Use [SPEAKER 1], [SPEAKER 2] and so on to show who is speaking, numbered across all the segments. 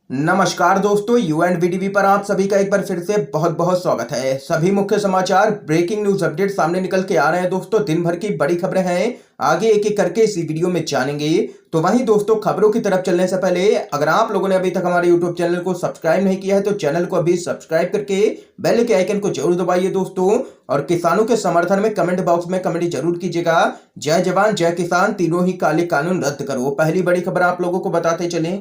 [SPEAKER 1] नमस्कार दोस्तों, you and वीडीवी पर आप सभी का एक बार फिर से बहुत बहुत स्वागत है। सभी मुख्य समाचार, ब्रेकिंग न्यूज अपडेट सामने निकल के आ रहे हैं दोस्तों। दिन भर की बड़ी खबरें हैं, आगे एक एक करके इसी वीडियो में जानेंगे। तो वहीं दोस्तों, खबरों की तरफ चलने से पहले अगर आप लोगों ने अभी तक हमारे यूट्यूब चैनल को सब्सक्राइब नहीं किया है तो चैनल को अभी सब्सक्राइब करके बेल के आइकन को जरूर दबाइए दोस्तों। और किसानों के समर्थन में कमेंट बॉक्स में कमेंट जरूर कीजिएगा। जय जवान जय किसान, तीनों ही काले कानून रद्द करो। पहली बड़ी खबर आप लोगों को बताते चले,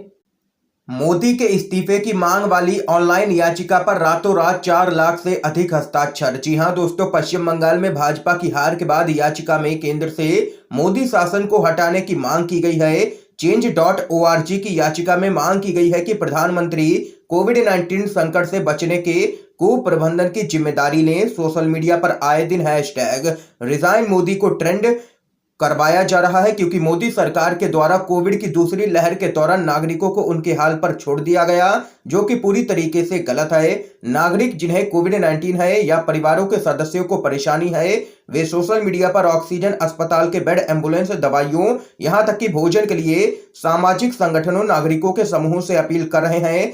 [SPEAKER 1] मोदी के इस्तीफे की मांग वाली ऑनलाइन याचिका पर रातों रात 4 लाख से अधिक हस्ताक्षर। जी हां दोस्तों, पश्चिम बंगाल में भाजपा की हार के बाद याचिका में केंद्र से मोदी शासन को हटाने की मांग की गई है। change.org की याचिका में मांग की गई है कि प्रधानमंत्री कोविड-19 संकट से बचने के कुप्रबंधन की जिम्मेदारी लें। सोशल मीडिया पर आए दिन हैशटैग रिजाइन मोदी को ट्रेंड करवाया जा रहा है, क्योंकि मोदी सरकार के द्वारा कोविड की दूसरी लहर के दौरान नागरिकों को उनके हाल पर छोड़ दिया गया, जो कि पूरी तरीके से गलत है। नागरिक जिन्हें कोविड-19 है या परिवारों के सदस्यों को परेशानी है, वे सोशल मीडिया पर ऑक्सीजन, अस्पताल के बेड, एम्बुलेंस, दवाइयों, यहां तक कि भोजन के लिए सामाजिक संगठनों, नागरिकों के समूहों से अपील कर रहे हैं।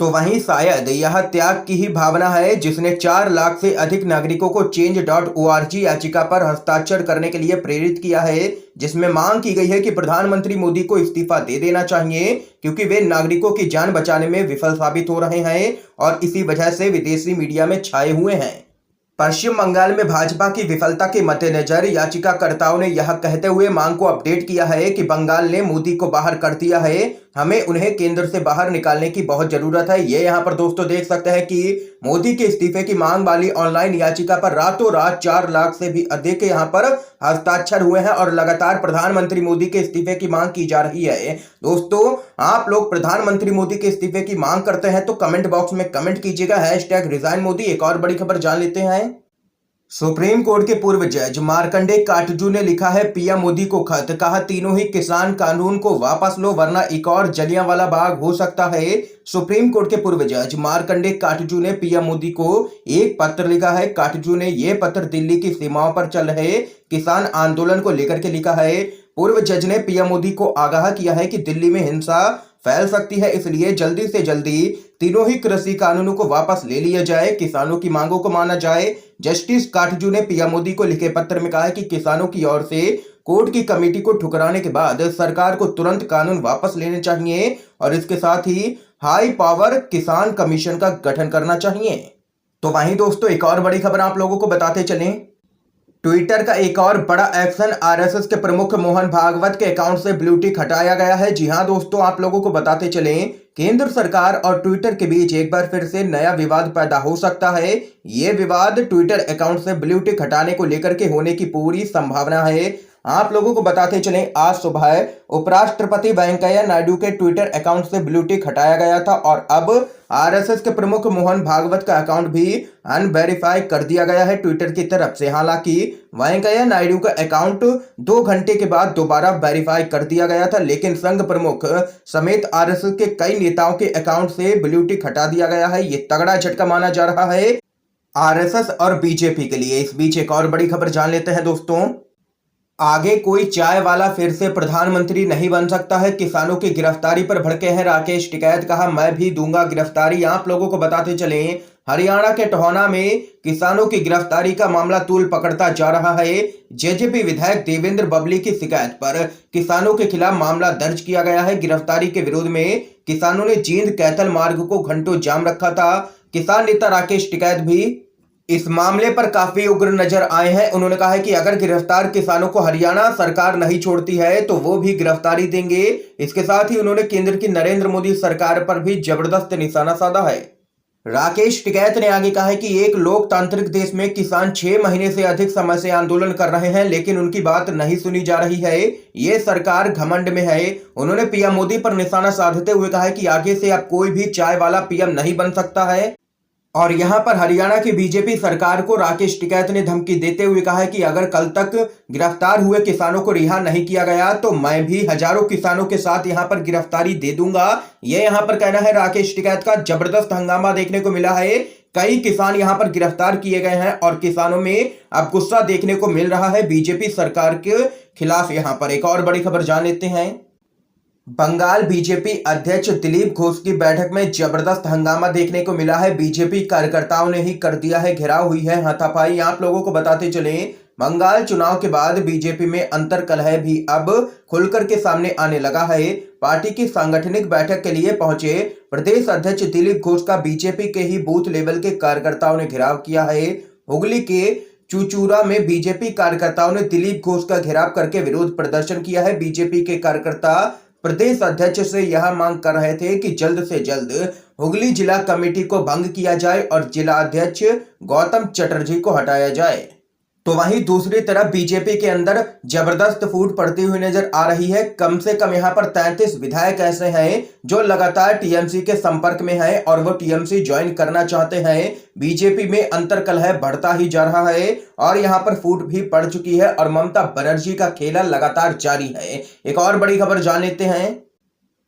[SPEAKER 1] तो वहीं शायद यह त्याग की ही भावना है जिसने 4 लाख से अधिक नागरिकों को change.org याचिका पर हस्ताक्षर करने के लिए प्रेरित किया है, जिसमें मांग की गई है कि प्रधानमंत्री मोदी को इस्तीफा दे देना चाहिए, क्योंकि वे नागरिकों की जान बचाने में विफल साबित हो रहे हैं और इसी वजह से विदेशी मीडिया में छाए हुए हैं। पश्चिम बंगाल में भाजपा की विफलता के मद्देनजर याचिकाकर्ताओं ने यह कहते हुए मांग को अपडेट किया है कि बंगाल ने मोदी को बाहर कर दिया है, हमें उन्हें केंद्र से बाहर निकालने की बहुत जरूरत है। ये यहाँ पर दोस्तों देख सकते हैं कि मोदी के इस्तीफे की मांग वाली ऑनलाइन याचिका पर रातों रात 4 लाख से भी अधिक यहाँ पर हस्ताक्षर हुए हैं और लगातार प्रधानमंत्री मोदी के इस्तीफे की मांग की जा रही है। दोस्तों, आप लोग प्रधानमंत्री मोदी के इस्तीफे की मांग करते हैं तो कमेंट बॉक्स में कमेंट कीजिएगा हैशटैग रिजाइन मोदी। एक और बड़ी खबर जान लेते हैं। सुप्रीम कोर्ट के पूर्व जज मार्कंडे काटजू ने लिखा है पीएम मोदी को खत, कहा तीनों ही किसान कानून को वापस लो वरना एक और जलियांवाला बाग हो सकता है। सुप्रीम कोर्ट के पूर्व जज मार्कंडे काटजू ने पीएम मोदी को एक पत्र लिखा है। काटजू ने यह पत्र दिल्ली की सीमाओं पर चल रहे किसान आंदोलन को लेकर के लिखा है। पूर्व जज ने पीएम मोदी को आगाह किया है कि दिल्ली में हिंसा फैल सकती है, इसलिए जल्दी से जल्दी तीनों ही कृषि कानूनों को वापस ले लिया जाए, किसानों की मांगों को माना जाए। जस्टिस काटजू ने पीएम मोदी को लिखे पत्र में कहा है कि किसानों की ओर से कोर्ट की कमेटी को ठुकराने के बाद सरकार को तुरंत कानून वापस लेने चाहिए और इसके साथ ही हाई पावर किसान कमीशन का गठन करना चाहिए। तो वहीं दोस्तों, एक और बड़ी खबर आप लोगों को बताते चलें। ट्विटर का एक और बड़ा एक्शन, आरएसएस के प्रमुख मोहन भागवत के अकाउंट से ब्लू टिक हटाया गया है। जी हां दोस्तों, आप लोगों को बताते चलें, केंद्र सरकार और ट्विटर के बीच एक बार फिर से नया विवाद पैदा हो सकता है। यह विवाद ट्विटर अकाउंट से ब्लू टिक हटाने को लेकर के होने की पूरी संभावना है। आप लोगों को बताते चलें, आज सुबह उपराष्ट्रपति वेंकैया नायडू के ट्विटर अकाउंट से ब्लू टिक हटाया गया था और अब आरएसएस के प्रमुख मोहन भागवत का अकाउंट भी अनवेरीफाई कर दिया गया है ट्विटर की तरफ से। हालांकि वेंकैया नायडू का अकाउंट 2 घंटे के बाद दोबारा वेरीफाई कर दिया गया था, लेकिन संघ प्रमुख समेत आरएसएस के कई नेताओं के अकाउंट से ब्लू टिक हटा दिया गया है। ये तगड़ा झटका माना जा रहा है आरएसएस और बीजेपी के लिए। इस बीच एक और बड़ी खबर जान लेते हैं दोस्तों। आगे कोई चाय वाला फिर से प्रधानमंत्री नहीं बन सकता है, किसानों की गिरफ्तारी पर भड़के हैं राकेश टिकैत, कहा मैं भी दूंगा गिरफ्तारी। आप लोगों को बताते चलें, हरियाणा के टोहाना में किसानों की गिरफ्तारी का मामला तूल पकड़ता जा रहा है। जेजेपी विधायक देवेंद्र बबली की शिकायत पर किसानों के खिलाफ मामला दर्ज किया गया है। गिरफ्तारी के विरोध में किसानों ने जींद कैथल मार्ग को घंटों जाम रखा था। किसान नेता राकेश टिकैत भी इस मामले पर काफी उग्र नजर आए हैं। उन्होंने कहा है कि अगर गिरफ्तार किसानों को हरियाणा सरकार नहीं छोड़ती है तो वो भी गिरफ्तारी देंगे। इसके साथ ही उन्होंने केंद्र की नरेंद्र मोदी सरकार पर भी जबरदस्त निशाना साधा है। राकेश टिकैत ने आगे कहा है कि एक लोकतांत्रिक देश में किसान 6 महीने से अधिक समय से आंदोलन कर रहे हैं, लेकिन उनकी बात नहीं सुनी जा रही है। ये सरकार घमंड में है। उन्होंने पीएम मोदी पर निशाना साधते हुए कहा है कि आगे से अब कोई भी चाय वाला पीएम नहीं बन सकता है। और यहां पर हरियाणा की बीजेपी सरकार को राकेश टिकैत ने धमकी देते हुए कहा है कि अगर कल तक गिरफ्तार हुए किसानों को रिहा नहीं किया गया तो मैं भी हजारों किसानों के साथ यहां पर गिरफ्तारी दे दूंगा। यह यहां पर कहना है राकेश टिकैत का। जबरदस्त हंगामा देखने को मिला है, कई किसान यहां पर गिरफ्तार किए गए हैं और किसानों में अब गुस्सा देखने को मिल रहा है बीजेपी सरकार के खिलाफ। यहां पर एक और बड़ी खबर जान लेते हैं। बंगाल बीजेपी अध्यक्ष दिलीप घोष की बैठक में जबरदस्त हंगामा देखने को मिला है। बीजेपी कार्यकर्ताओं ने ही कर दिया है घेराव, हुई है हाथापाई। आप लोगों को बताते चलें, बंगाल चुनाव के बाद बीजेपी में अंतर्कलह भी अब खुलकर के सामने आने लगा है। पार्टी की सांगठनिक बैठक के लिए पहुंचे प्रदेश अध्यक्ष दिलीप घोष का बीजेपी के ही बूथ लेवल के कार्यकर्ताओं ने घेराव किया है। हुगली के चुचूरा में बीजेपी कार्यकर्ताओं ने दिलीप घोष का घेराव करके विरोध प्रदर्शन किया है। बीजेपी के कार्यकर्ता प्रदेश अध्यक्ष से यह मांग कर रहे थे कि जल्द से जल्द हुगली जिला कमेटी को भंग किया जाए और जिला अध्यक्ष गौतम चटर्जी को हटाया जाए। तो वहीं दूसरी तरफ बीजेपी के अंदर जबरदस्त फूट पड़ती हुई नजर आ रही है। कम से कम यहां पर 33 विधायक ऐसे हैं जो लगातार टीएमसी के संपर्क में हैं और वो टीएमसी ज्वाइन करना चाहते हैं। बीजेपी में अंतर्कलह बढ़ता ही जा रहा है और यहां पर फूट भी पड़ चुकी है और ममता बनर्जी का खेला लगातार जारी है। एक और बड़ी खबर जान लेते हैं।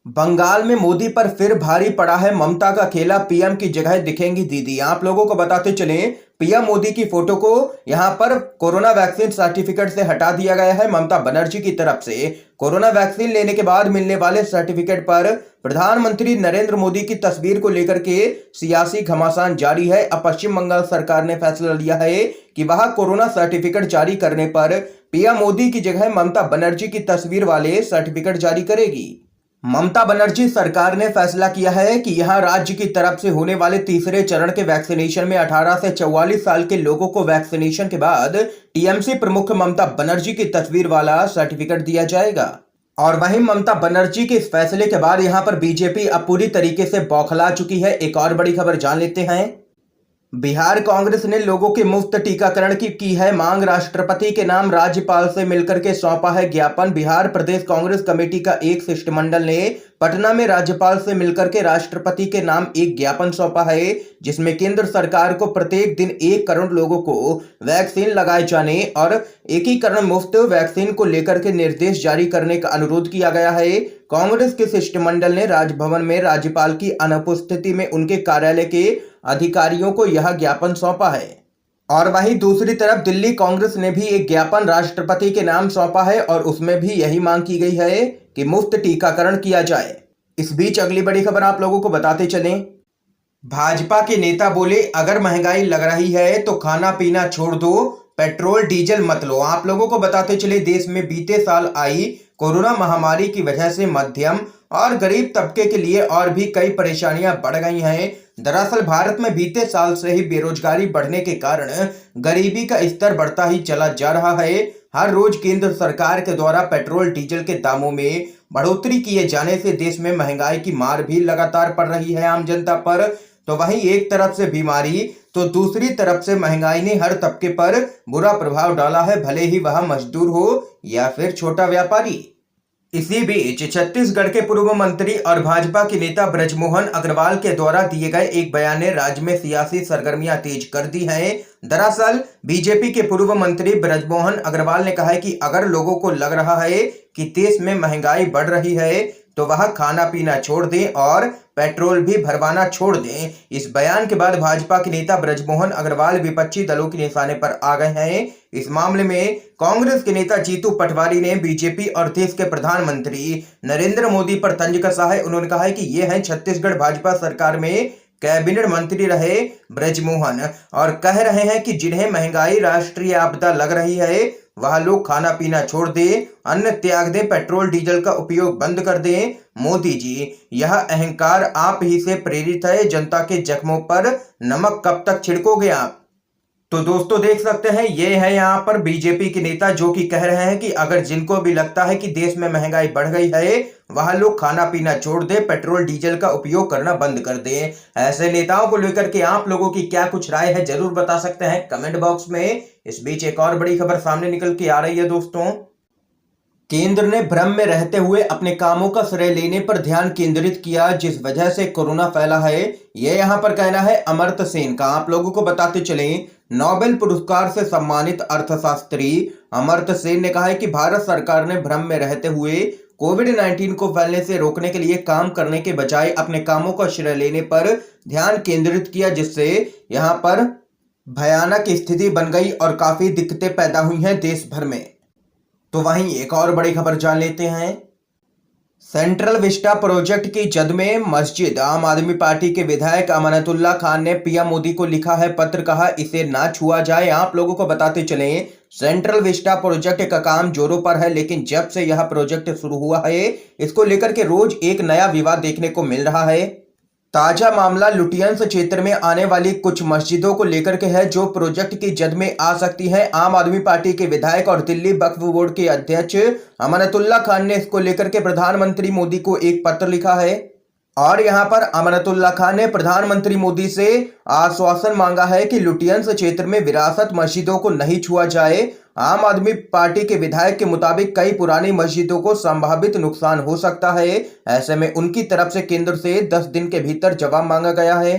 [SPEAKER 1] बंगाल में मोदी पर फिर भारी पड़ा है ममता का खेला, पीएम की जगह दिखेंगी दीदी। आप लोगों को बताते चलें, पीएम मोदी की फोटो को यहां पर कोरोना वैक्सीन सर्टिफिकेट से हटा दिया गया है ममता बनर्जी की तरफ से। कोरोना वैक्सीन लेने के बाद मिलने वाले सर्टिफिकेट पर प्रधानमंत्री नरेंद्र मोदी की तस्वीर को लेकर के सियासी घमासान जारी है। अब पश्चिम बंगाल सरकार ने फैसला लिया है कि वह कोरोना सर्टिफिकेट जारी करने पर पीएम मोदी की जगह ममता बनर्जी की तस्वीर वाले सर्टिफिकेट जारी करेगी। ममता बनर्जी सरकार ने फैसला किया है कि यहां राज्य की तरफ से होने वाले तीसरे चरण के वैक्सीनेशन में 18 से 44 साल के लोगों को वैक्सीनेशन के बाद टीएमसी प्रमुख ममता बनर्जी की तस्वीर वाला सर्टिफिकेट दिया जाएगा। और वहीं ममता बनर्जी के इस फैसले के बाद यहां पर बीजेपी अब पूरी तरीके से बौखला चुकी है। एक और बड़ी खबर जान लेते हैं। बिहार कांग्रेस ने लोगों के मुफ्त टीकाकरण की है मांग, राष्ट्रपति के नाम राज्यपाल से मिलकर के सौंपा है ज्ञापन। बिहार प्रदेश कांग्रेस कमेटी का एक शिष्टमंडल ने पटना में राज्यपाल से मिलकर के राष्ट्रपति के नाम एक ज्ञापन सौंपा है, जिसमें केंद्र सरकार को प्रत्येक दिन 1 करोड़ लोगों को वैक्सीन लगाए जाने और एकीकरण मुफ्त वैक्सीन को लेकर के निर्देश जारी करने का अनुरोध किया गया है। कांग्रेस के शिष्टमंडल ने राजभवन में राज्यपाल की अनुपस्थिति में उनके कार्यालय के अधिकारियों को यह ज्ञापन सौंपा है। और वहीं दूसरी तरफ दिल्ली कांग्रेस ने भी एक ज्ञापन राष्ट्रपति के नाम सौंपा है और उसमें भी यही मांग की गई है कि मुफ्त टीकाकरण किया जाए। इस बीच अगली बड़ी खबर आप लोगों को बताते चलें। भाजपा के नेता बोले, अगर महंगाई लग रही है तो खाना पीना छोड़ दो, पेट्रोल डीजल मत लो। आप लोगों को बताते चले, देश में बीते साल आई कोरोना महामारी की वजह से मध्यम और गरीब तबके के लिए और भी कई परेशानियां बढ़ गई हैं। दरअसल भारत में बीते साल से ही बेरोजगारी बढ़ने के कारण गरीबी का स्तर बढ़ता ही चला जा रहा है। हर रोज केंद्र सरकार के द्वारा पेट्रोल डीजल के दामों में बढ़ोतरी किए जाने से देश में महंगाई की मार भी लगातार पड़ रही है आम जनता पर। तो वहीं एक तरफ से बीमारी तो दूसरी तरफ से महंगाई ने हर तबके पर बुरा प्रभाव डाला है, भले ही वह मजदूर हो या फिर छोटा व्यापारी। इसी बीच छत्तीसगढ़ के पूर्व मंत्री और भाजपा के नेता ब्रजमोहन अग्रवाल के द्वारा दिए गए एक बयान ने राज्य में सियासी सरगर्मियां तेज कर दी हैं। दरअसल बीजेपी के पूर्व मंत्री ब्रजमोहन अग्रवाल ने कहा है कि अगर लोगों को लग रहा है कि देश में महंगाई बढ़ रही है तो वह खाना पीना छोड़ दें और पेट्रोल भी भरवाना छोड़ दें। इस बयान के बाद भाजपा के नेता ब्रजमोहन अग्रवाल विपक्षी दलों के निशाने पर आ गए हैं। इस मामले में कांग्रेस के नेता जीतू पटवारी ने बीजेपी और देश के प्रधानमंत्री नरेंद्र मोदी पर तंज कसा है। उन्होंने कहा है कि ये हैं छत्तीसगढ़ भाजपा सरकार में कैबिनेट मंत्री रहे ब्रजमोहन और कह रहे हैं कि जिन्हें महंगाई राष्ट्रीय आपदा लग रही है वह लोग खाना पीना छोड़ दें, अन्न त्याग दें, पेट्रोल डीजल का उपयोग बंद कर दें। मोदी जी, यह अहंकार आप ही से प्रेरित है। जनता के जख्मों पर नमक कब तक छिड़कोगे आप? तो दोस्तों देख सकते हैं, ये है यहाँ पर बीजेपी के नेता जो कि कह रहे हैं कि अगर जिनको भी लगता है कि देश में महंगाई बढ़ गई है वह लोग खाना पीना छोड़ दे, पेट्रोल डीजल का उपयोग करना बंद कर दे। ऐसे नेताओं को लेकर के आप लोगों की क्या कुछ राय है जरूर बता सकते हैं कमेंट बॉक्स में। इस बीच एक और बड़ी खबर सामने निकल के आ रही है दोस्तों। केंद्र ने भ्रम में रहते हुए अपने कामों का श्रेय लेने पर ध्यान केंद्रित किया, जिस वजह से कोरोना फैला है। यह यहां पर कहना है अमर्त्य सेन का। आप लोगों को बताते चलें, नोबेल पुरस्कार से सम्मानित अर्थशास्त्री अमर्त्य सेन ने कहा है कि भारत सरकार ने भ्रम में रहते हुए कोविड-19 को फैलने से रोकने के लिए काम करने के बजाय अपने कामों का श्रेय लेने पर ध्यान केंद्रित किया, जिससे यहां पर भयानक स्थिति बन गई और काफी दिक्कतें पैदा हुई हैं देश भर में। तो वहीं एक और बड़ी खबर जान लेते हैं। सेंट्रल विस्टा प्रोजेक्ट की जद में मस्जिद। आम आदमी पार्टी के विधायक अमानतुल्लाह खान ने पीएम मोदी को लिखा है पत्र, कहा इसे ना छुआ जाए। आप लोगों को बताते चले, सेंट्रल विस्टा प्रोजेक्ट का काम जोरों पर है, लेकिन जब से यह प्रोजेक्ट शुरू हुआ है इसको लेकर के रोज एक नया विवाद देखने को मिल रहा है। ताजा मामला लुटियंस क्षेत्र में आने वाली कुछ मस्जिदों को लेकर के है, जो प्रोजेक्ट की जद में आ सकती हैं। आम आदमी पार्टी के विधायक और दिल्ली वक्फ बोर्ड के अध्यक्ष अमानतुल्लाह खान ने इसको लेकर के प्रधानमंत्री मोदी को एक पत्र लिखा है और यहां पर अमानतुल्लाह खान ने प्रधानमंत्री मोदी से आश्वासन मांगा है कि लुटियंस क्षेत्र में विरासत मस्जिदों को नहीं छुआ जाए। आम आदमी पार्टी के विधायक के मुताबिक कई पुरानी मस्जिदों को संभावित नुकसान हो सकता है। ऐसे में उनकी तरफ से केंद्र से 10 दिन के भीतर जवाब मांगा गया है।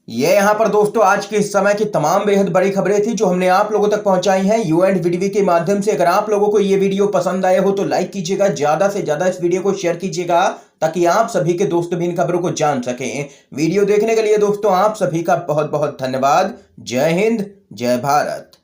[SPEAKER 1] ये यहाँ पर दोस्तों आज के इस समय की तमाम बेहद बड़ी खबरें थी जो हमने आप लोगों तक पहुंचाई हैं UNVDV के माध्यम से। अगर आप लोगों को ये वीडियो पसंद आए हो तो लाइक कीजिएगा, ज्यादा से ज्यादा इस वीडियो को शेयर कीजिएगा ताकि आप सभी के दोस्त भी इन खबरों को जान सकें। वीडियो देखने के लिए दोस्तों आप सभी का बहुत बहुत धन्यवाद। जय हिंद, जय भारत।